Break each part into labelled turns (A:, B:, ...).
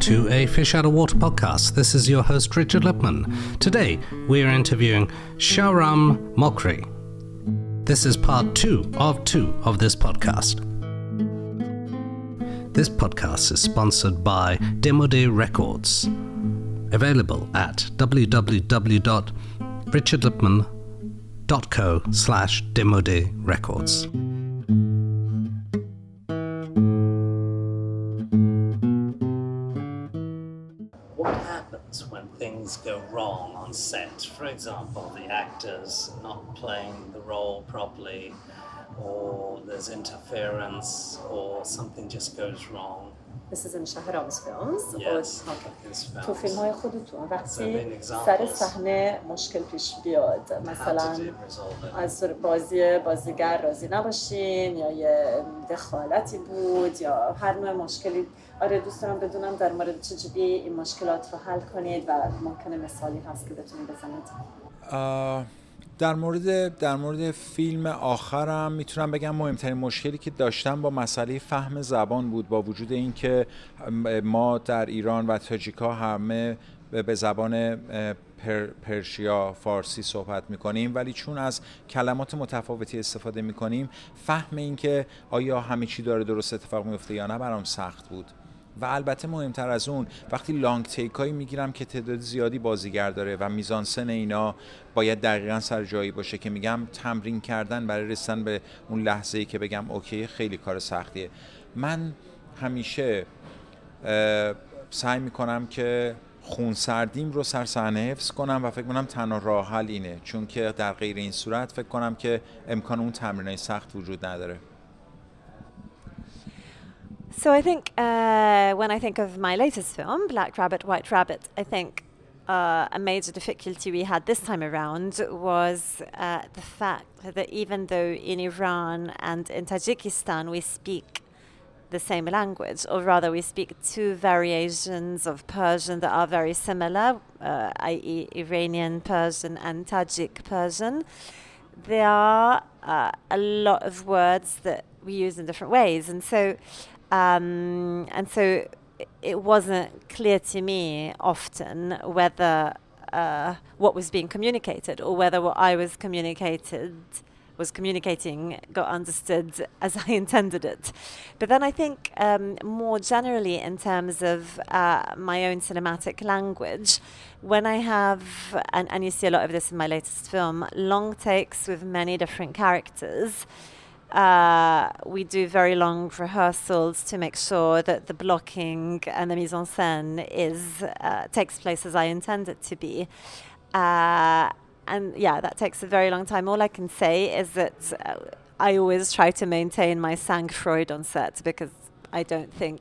A: to a Fish Out of Water podcast. This is your host, Richard Lipman. Today, we are interviewing Shahram Mokri. This is part two of this podcast. This podcast is sponsored by Demode Records, available at www.richardlipman.co/Demode Records. What happens when things go wrong on set? For example, the actors not playing the role properly, or there's interference, or something just goes wrong.
B: This is in Shahram's films.
A: Yes, his films.
B: تو فیلم‌های خودتون وقتی سر صحنه مشکل پیش بیاد، مثلا از بازیگر راضی نباشین یا یه دخالتی بود یا هر نوع مشکلی، دوست دارم بدونم در مورد چجوری این مشکلات رو حل کنید و ممکنه مثالی هست که بتونید بزنید.
C: در مورد فیلم آخرم میتونم بگم مهمترین مشکلی که داشتم با مسئله فهم زبان بود، با وجود اینکه ما در ایران و تاجیکا همه به زبان پرشیا فارسی صحبت میکنیم، ولی چون از کلمات متفاوتی استفاده میکنیم، فهم اینکه آیا همه چی داره درست اتفاق میفته یا نه برام سخت بود. و البته مهمتر از اون وقتی لانگ تیک هایی میگیرم که تعداد زیادی بازیگر داره و میزانسن اینا باید دقیقاً سر جایی باشه که میگم تمرین کردن برای رسیدن به اون لحظه‌ای که بگم اوکی خیلی کار سختیه. من همیشه سعی میکنم که خونسردیم رو سر صحنه حفظ کنم و فکر کنم تنها راه حل اینه، چون که در غیر این صورت فکر کنم که امکان اون تمرینای سخت وجود نداره.
D: So I think when I think of my latest film, Black Rabbit, White Rabbit, I think a major difficulty we had this time around was the fact that even though in Iran and in Tajikistan we speak the same language, or rather we speak two variations of Persian that are very similar, i.e. Iranian Persian and Tajik Persian, there are a lot of words that we use in different ways. And so it wasn't clear to me often whether what was being communicated or whether what I was communicating got understood as I intended it. But then I think more generally in terms of my own cinematic language, when I have, and you see a lot of this in my latest film, long takes with many different characters, we do very long rehearsals to make sure that the blocking and the mise en scène takes place as I intend it to be. And yeah, that takes a very long time. All I can say is that I always try to maintain my sang-froid on set, because I don't think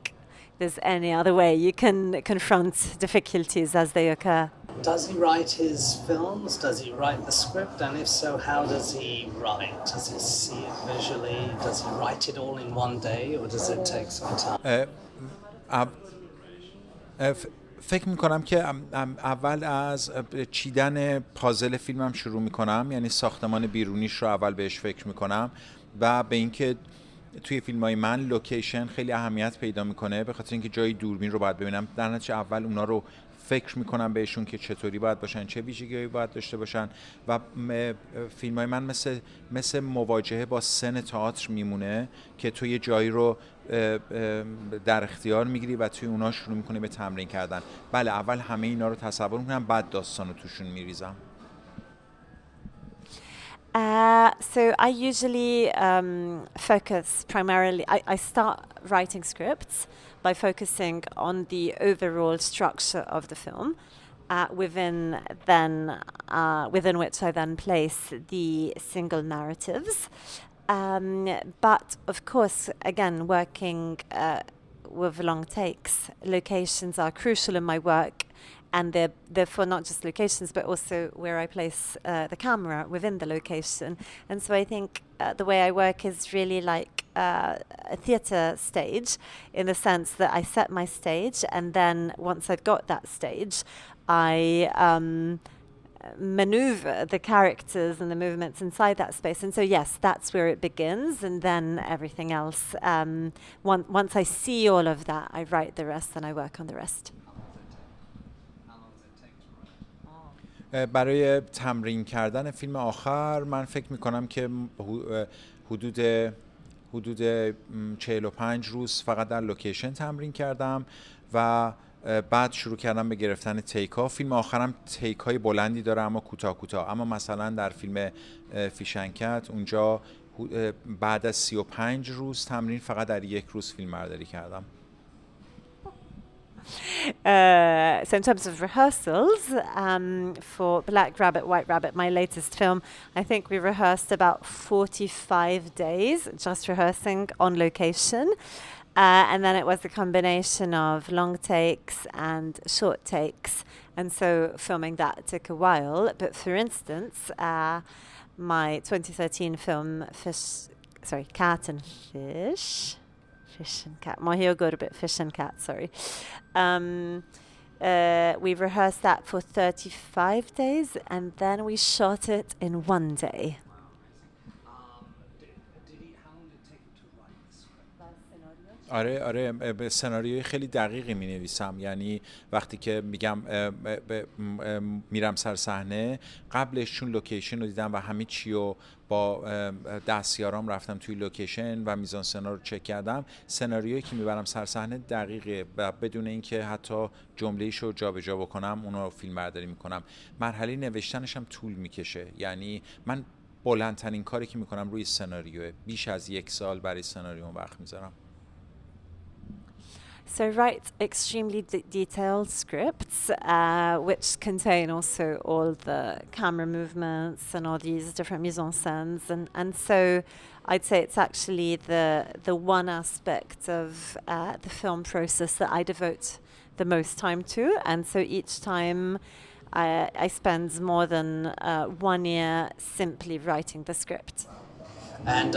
D: there's any other way you can confront difficulties as they occur.
A: Does he write his films? Does he write the script? And if so, how does he write? Does he see it visually? Does he write it all in one day, or does it take some time?
C: فکر میکنم که اول از چیدن پازل فیلمم شروع میکنم، یعنی ساختمان بیرونیش رو اول بهش فکر میکنم و به اینکه توی فیلم‌های من لوکیشن خیلی اهمیت پیدا میکنه، به خاطر اینکه جای دوربین رو باید ببینم. در نتیجه اول اونا رو فکر میکنم بهشون که چطوری باید باشن، چه ویژگی‌هایی باید داشته باشن و فیلم‌های من مثل مواجهه با سن تئاتر میمونه که تو یه جایی رو در اختیار میگیری و توی اونا شروع میکنی به تمرین کردن. بله، اول همه اینا رو تصور میکنم، بعد داستان رو توشون میریزم.
D: So I usually focus primarily, I start writing scripts by focusing on the overall structure of the film, within which I then place the single narratives. But of course, again, working with long takes, locations are crucial in my work, and they're therefore not just locations, but also where I place the camera within the location. And so I think the way I work is really like a theatre stage, in the sense that I set my stage, and then once I've got that stage, I maneuver the characters and the movements inside that space. And so, yes, that's where it begins, and then everything else. Once I see all of that, I write the rest and I work on the rest.
C: برای تمرین کردن فیلم آخر من فکر میکنم که حدود 45 روز فقط در لوکیشن تمرین کردم و بعد شروع کردم به گرفتن تیک ها. فیلم آخرم تیک های بلندی داره اما کوتاه. اما مثلا در فیلم فیشنکت اونجا بعد از 35 روز تمرین فقط در یک روز فیلم برداری کردم.
D: So in terms of rehearsals, for Black Rabbit, White Rabbit, my latest film, I think we rehearsed about 45 days just rehearsing on location. And then it was a combination of long takes and short takes. And so filming that took a while. But for instance, my 2013 film, Cat and Fish. Fish and Cat. Mahi og Gurbit, Fish and Cat, sorry. We rehearsed that for 35 days and then we shot it in 1 day.
C: آره به سناریوی خیلی دقیقی می نویسم. یعنی وقتی که میگم میرم سر صحنه، قبلش چون لوکیشن رو دیدم و همه چی رو با دستیارام رفتم توی لوکیشن و میزانسنا رو چک کردم، سناریویی که میبرم سر صحنه دقیقه و بدون اینکه حتی جمله‌ایش رو جابجا بکنم اون رو فیلم برداری میکنم. مرحله نوشتنش هم طول میکشه. یعنی من بلندترین کاری که میکنم روی سناریوه، بیش از 1 سال برای سناریو وقت میذارم.
D: So write extremely detailed scripts, which contain also all the camera movements and all these different mise-en-scènes. And so I'd say it's actually the one aspect of the film process that I devote the most time to. And so each time I spend more than 1 year simply writing the script.
A: And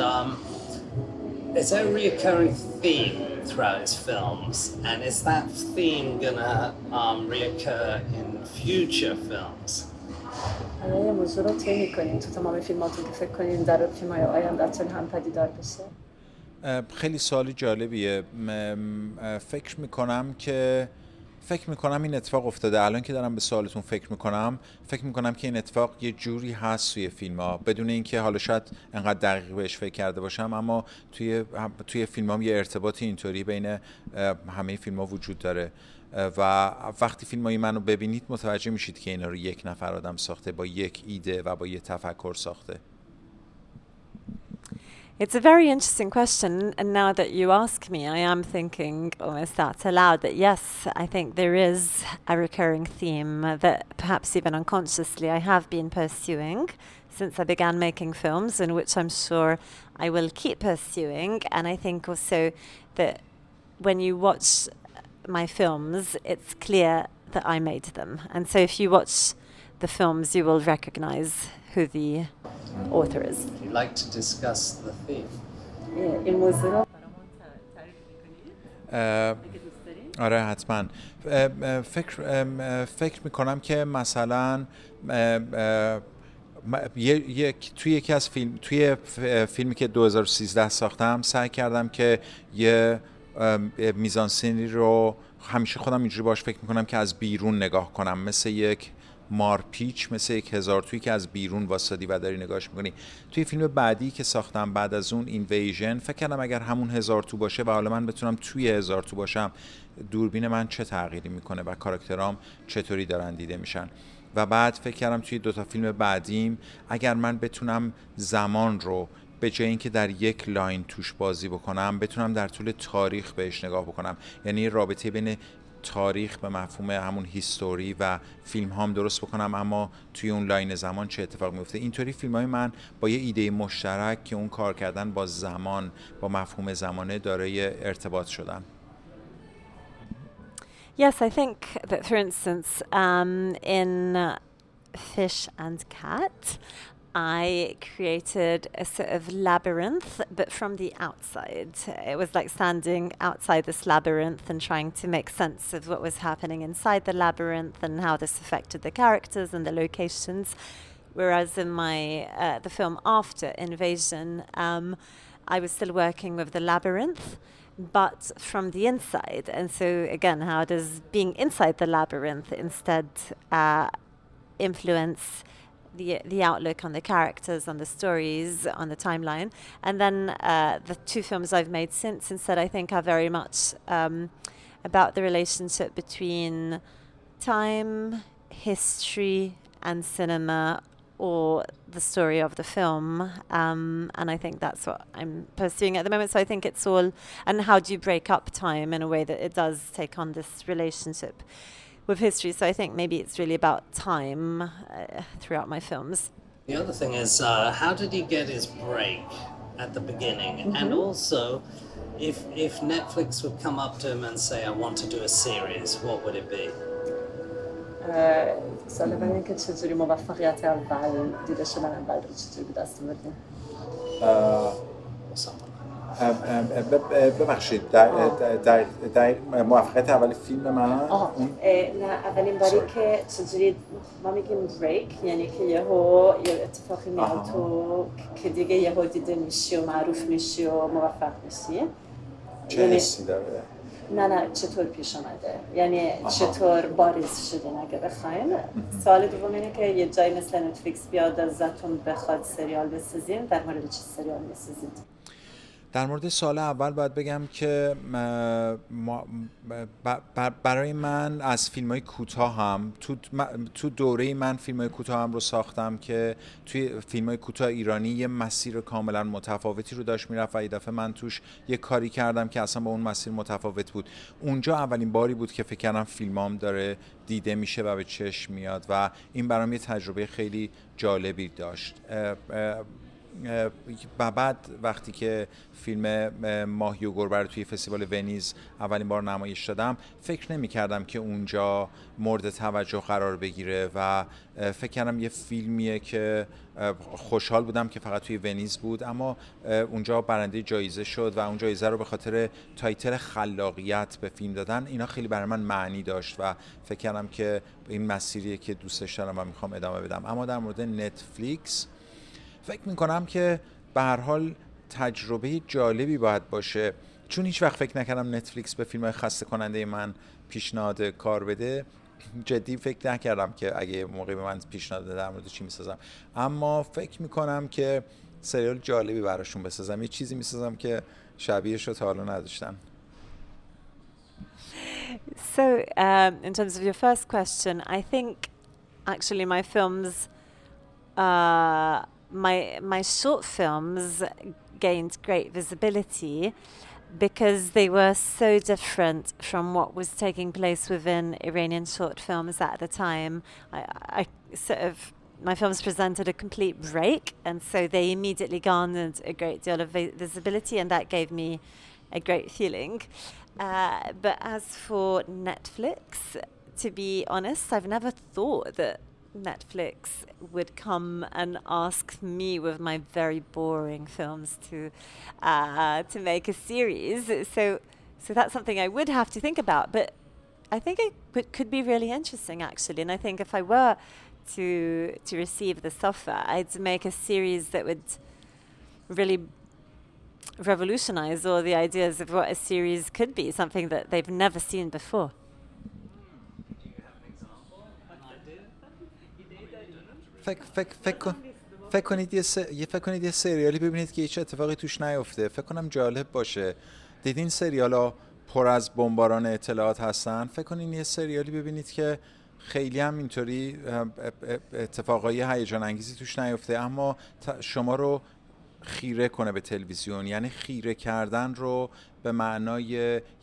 A: is there a recurring theme throughout his films? And is that theme gonna reoccur in future films?
B: آیا یه موضوع رو طی می‌کنین تو تمام فیلماتون که فکر کنین در فیلم‌های آینده‌تون هم پدیدار بشه؟
C: خیلی سوال جالبیه. فکر میکنم این اتفاق افتاده. الان که دارم به سوالتون فکر میکنم که این اتفاق یه جوری هست توی فیلم ها، بدون اینکه حالا شاید انقدر دقیق بهش فکر کرده باشم، اما توی فیلم ها یه ارتباطی اینطوری بین همه فیلم ها وجود داره و وقتی فیلم های منو ببینید متوجه میشید که اینا رو یک نفر آدم ساخته، با یک ایده و با یه تفکر ساخته.
D: It's a very interesting question, and now that you ask me, I am thinking almost out aloud that yes, I think there is a recurring theme that perhaps even unconsciously I have been pursuing since I began making films, and which I'm sure I will keep pursuing. And I think also that when you watch my films, it's clear that I made them. And so if you watch the films, you will recognize who the author is.
A: Would you like to discuss the theme?
B: این موضوع رو
C: آره حتما. فکر میکنم که مثلا توی فیلمی که 2013 ساختم سعی کردم که یه میزانسینی رو همیشه خودم اینجوری باش فکر میکنم که از بیرون نگاه کنم، مثل یک مارپیچ، مثل یک هزارتویی که از بیرون واسادی و داری نگاهش میکنی. توی فیلم بعدی که ساختم بعد از اون اینویژن، فکر کردم اگر همون هزارتو باشه و حالا من بتونم توی هزارتو باشم، دوربین من چه تغییری میکنه و کاراکترام چطوری دارن دیده میشن. و بعد فکر کردم توی 2 فیلم بعدیم اگر من بتونم زمان رو به جای اینکه در یک لاین توش بازی بکنم، بتونم در طول تاریخ بهش نگاه بکنم. یعنی رابطه بین تاریخ به مفهوم همون هیستوری و فیلم هام درست بکنم، اما توی اون لاین زمان چه اتفاق میفته. اینطوری فیلم های من با یه ایده مشترک که اون کار کردن با زمان، با مفهوم زمانه دارای ارتباط شدن.
D: Yes, I think that, for instance, in Fish and Cat, I created a sort of labyrinth, but from the outside. It was like standing outside this labyrinth and trying to make sense of what was happening inside the labyrinth and how this affected the characters and the locations. Whereas in my the film after Invasion, I was still working with the labyrinth, but from the inside. And so again, how does being inside the labyrinth instead influence the outlook on the characters, on the stories, on the timeline? And then the two films I've made since instead, I think, are very much about the relationship between time, history, and cinema, or the story of the film. And I think that's what I'm pursuing at the moment. So I think it's all, and how do you break up time in a way that it does take on this relationship with history. So I think maybe it's really about time throughout my films.
A: The other thing is, how did he get his break at the beginning? Mm-hmm. And also, if Netflix would come up to him and say, I want to do a series, what would it be?
B: سوال اول اینه که چجوری موفقیت اول دیده شدن اول رو چجوری به دست آوردین؟
C: ببخشید در موفقیت اول فیلم من
B: نه اولین باری که چجوری ما میگیم بریک، یعنی که یهو یه اتفاقی میاد تو که دیگه یهو دیده میشی و معروف میشی و موفق میشی.
C: چه حسی داره؟
B: نه چطور پیش آمده، یعنی چطور بارز شدین اگه بخواین. سوال دوم اینه که یه جایی مثل نتفلیکس بیاد ازتون بخواد سریال بسازین، در مورد چه سریال میسازید؟
C: در مورد سال اول باید بگم که برای من از فیلم‌های کوتاه هم تو دوره من فیلم‌های کوتاه هم رو ساختم که توی فیلم‌های کوتاه ایرانی یه مسیر کاملا متفاوتی رو داشت میرفت و یه دفعه من توش یه کاری کردم که اصلا با اون مسیر متفاوت بود. اونجا اولین باری بود که فکر کردم فیلمام داره دیده میشه و به چشم میاد و این برام یه تجربه خیلی جالبی داشت. و بعد وقتی که فیلم ماهی و گربه رو توی فستیوال ونیز اولین بار نمایش دادم، فکر نمی کردم که اونجا مورد توجه قرار بگیره و فکر کردم یه فیلمیه که خوشحال بودم که فقط توی ونیز بود، اما اونجا برنده جایزه شد و اون جایزه رو به خاطر تایتل خلاقیت به فیلم دادن. اینا خیلی برای من معنی داشت و فکر کردم که این مسیریه که دوستش دارم و میخوام ادامه بدم. اما در مورد نتفلیکس فکر میکنم که به هر حال تجربه جالبی باید باشه، چون هیچ وقت فکر نکردم نتفلیکس به فیلم‌های خسته کننده من پیشنهاد کار بده. جدی فکر نکردم که اگه موقعی به من پیشنهاد بده در مورد چی میسازم، اما فکر میکنم که سریال جالبی براشون بسازم، یه چیزی میسازم که شبیهش رو تا حالا نداشتن.
D: So, in terms of your first question, I think actually my films my short films gained great visibility because they were so different from what was taking place within Iranian short films at the time. I sort of, my films presented a complete break, and so they immediately garnered a great deal of visibility, and that gave me a great feeling. But as for Netflix, to be honest, I've never thought that Netflix would come and ask me with my very boring films to make a series. So that's something I would have to think about. But I think it could be really interesting, actually. And I think if I were to receive this offer, I'd make a series that would really revolutionize all the ideas of what a series could be, something that they've never seen before.
C: فکر کنید یه سریالی ببینید که هیچ اتفاقی توش نیفته، فکر کنم جالب باشه. دیدین سریالا پر از بمباران اطلاعات هستن؟ فکر کنید یه سریالی ببینید که خیلی هم اینطوری اتفاقای هیجان انگیزی توش نیفته، اما شما رو خیره کنه به تلویزیون. یعنی خیره کردن رو به معنای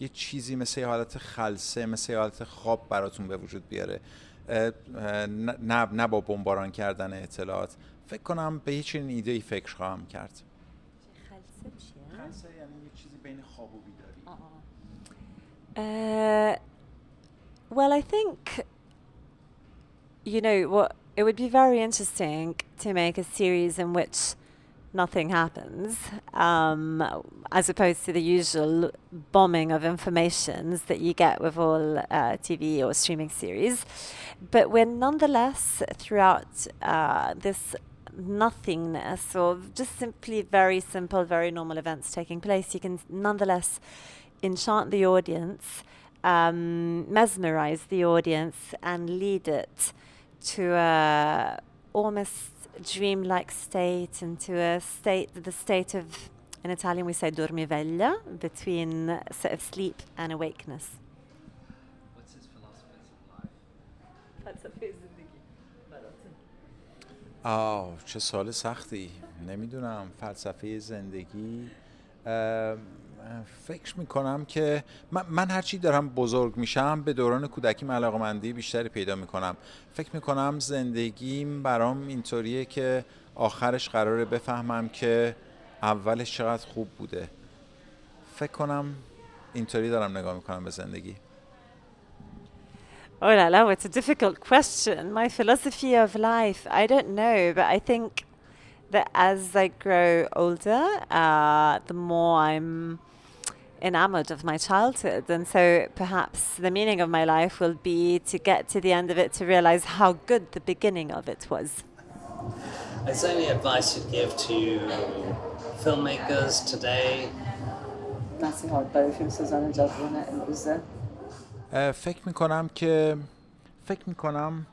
C: یه چیزی مثل یه حالت خلسه، مثل یه حالت خواب براتون به وجود بیاره، نه با بمباران کردن اطلاعات. فکر کنم به یه چنین ایده‌ای فکر خواهم کرد.
D: خلسه چیه؟
C: خلسه یعنی یه چیزی بین خواب و بیداری.
D: Well, I think, you know, what it would be very interesting to make a series in which nothing happens, as opposed to the usual bombing of informations that you get with all TV or streaming series. But we're nonetheless, throughout this nothingness, or just simply very simple, very normal events taking place, you can nonetheless enchant the audience, mesmerize the audience, and lead it to a almost dreamlike state, into a state, the state of, in Italian we say dormiveglia, between sort of sleep and awakeness.
C: What's his philosophies of life? چه سوال سختی. نمیدونم فلسفه زندگی. فکر میکنم که من هرچی دارم بزرگ میشم به دوران کودکیم علاقه‌مندی بیشتری پیدا میکنم. فکر میکنم زندگیم برام اینطوریه که آخرش قراره بفهمم که اولش چقدر خوب بوده. فکر کنم اینطوری دارم نگاه میکنم به زندگی.
D: Oh la la, it's a difficult question. My philosophy of life, I don't know, but I think that as I grow older, the more I'm enamored of my childhood, and so perhaps the meaning of my life will be to get to the end of it to realize how good the beginning of it was.
A: Is there any advice you'd give to filmmakers today?
B: نصیحت برای فیلمسازان جوان امروزه.
C: فکر میکنم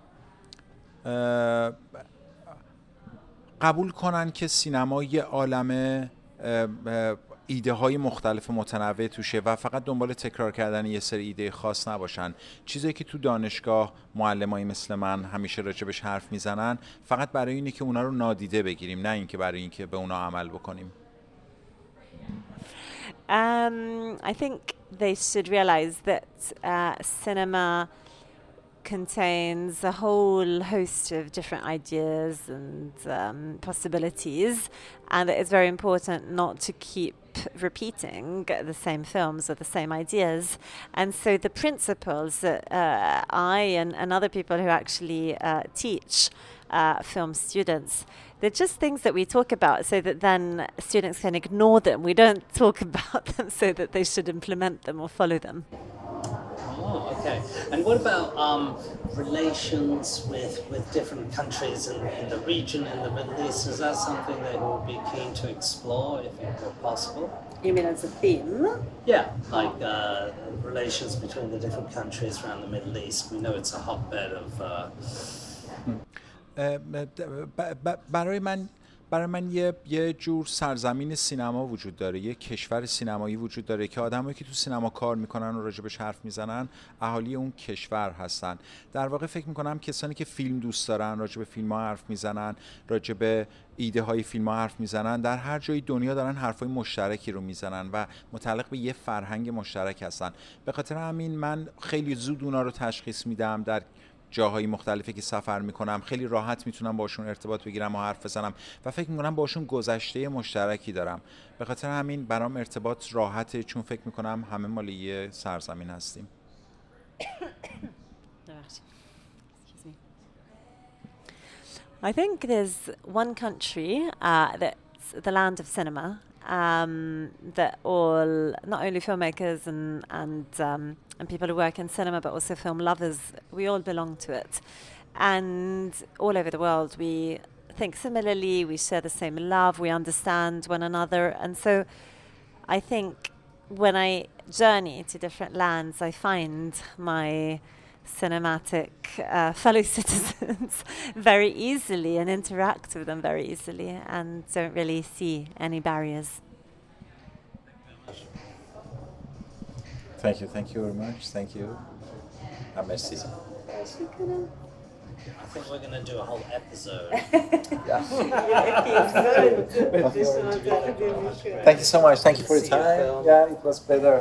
C: قبول کنن که سینما یه عالمه ایده های مختلف متنوع توشه و فقط دنبال تکرار کردن یه سری ایده خاص نباشن. چیزی که تو دانشگاه معلمایی مثل من همیشه راجبش حرف میزنن فقط برای اینه که اونا رو نادیده بگیریم، نه اینکه برای اینکه به اونا عمل بکنیم.
D: I think they should realize that cinema contains a whole host of different ideas and possibilities, and it is very important not to keep repeating the same films or the same ideas. And so the principles that I and other people who actually teach film students, they're just things that we talk about so that then students can ignore them. We don't talk about them so that they should implement them or follow them.
A: Oh, okay. And what about relations with different countries in the region, in the Middle East? Is that something that you would be keen to explore if it were possible?
B: You mean as a theme?
A: Yeah, like relations between the different countries around the Middle East. We know it's a hotbed of...
C: برای من یه جور سرزمین سینما وجود داره، یه کشور سینمایی وجود داره که آدمایی که تو سینما کار میکنن و راجبش حرف میزنن اهالی اون کشور هستن. در واقع فکر میکنم کسانی که فیلم دوست دارن، راجب فیلم ها حرف میزنن، راجب ایده های فیلم ها حرف میزنن، در هر جای دنیا دارن حرفای مشترکی رو میزنن و متعلق به یه فرهنگ مشترک هستن. به خاطر همین من خیلی زود اونا رو تشخیص میدم. در جاهای مختلفی که سفر میکنم خیلی راحت میتونم باشون ارتباط بگیرم و حرف بزنم و فکر میکنم باشون گذشته مشترکی دارم. به خاطر همین برام ارتباط راحته، چون فکر میکنم همه مال یه سرزمین هستیم.
D: I think there's one country that's the land of cinema, that all, not only filmmakers and people who work in cinema, but also film lovers, we all belong to it. And all over the world, we think similarly, we share the same love, we understand one another. And so I think when I journey to different lands, I find my cinematic fellow citizens very easily and interact with them very easily and don't really see any barriers.
C: Thank you very much. Thank you. Merci.
A: I think we're going to do a whole episode.
C: Thank you so much. Thank you for your time. Yeah, it was better.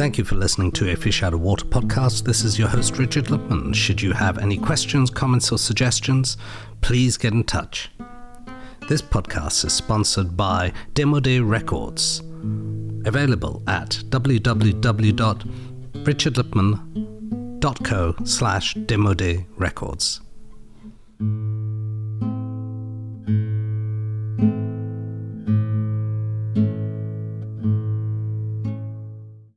E: Thank you for listening to A Fish Out of Water podcast. This is your host, Richard Lipman. Should you have any questions, comments, or suggestions, please get in touch. This podcast is sponsored by Demo Day Records. Available at www.richardlipman.co/Demo Day Records.